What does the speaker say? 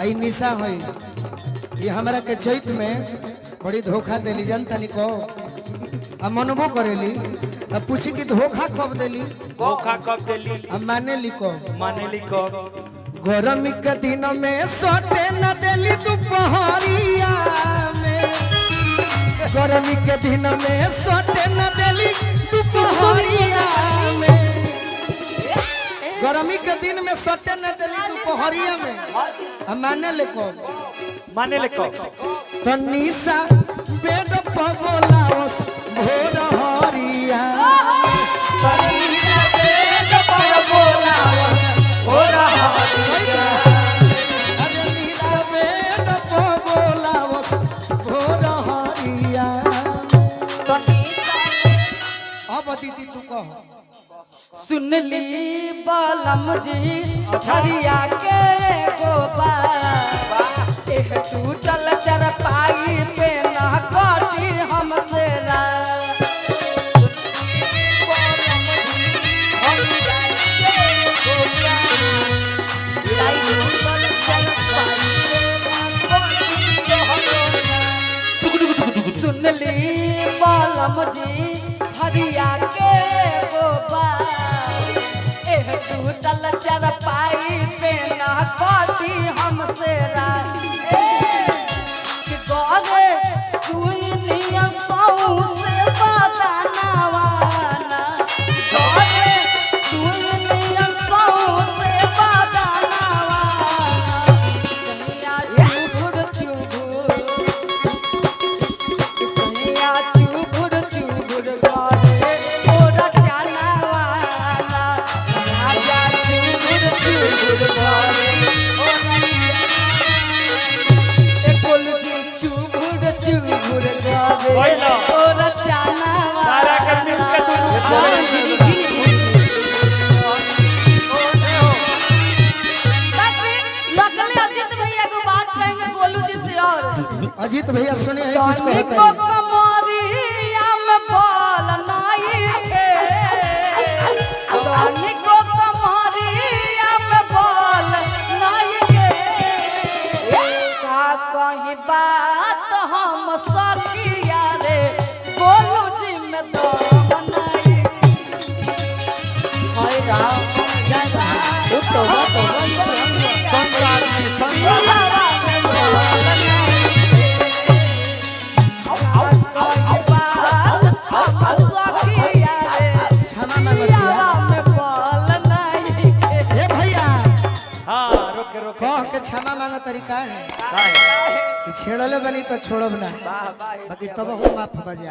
आई निशा है ये हमरा के चैत में बड़ी धोखा देली जनता निको अब मनबो करेली अब पूछी कि धोखा कब देली अब माने लिखो गरमी के दिन में सोटे न देली दोपहरिया में गरमी के दिन में सोटे न देली दोपहरिया में गरमी के दिन में सोटे न देली दोपहरिया में अब माने लिखो तो निशा बेड पर बोलाओस भोर हरिया बेड पर बोलाओस भोर हरिया अरे निशा बेड पर बोलाओस भोर हरिया अब दीदी तू कह सुन ली बालम जी हरिया के गोबा एक टूटल चरपाई पे ना कटी हमसे सुन ली बालम जी हरिया के गोबा एक टूटल चरपाई पे ना कटी हमसे अजीत भैया सुने हैं कुछ को कमरिया में बाल नाई के रानी को कमरिया में बाल नाई के का कहीं बात हम सकिया रे बोलू जी में तो बनाई हाय राम जय राम तो कह के क्षमा मांगा तरीका है छेड़ले बनी तो छोड़ब ना बाकी तब हम माफ बजा।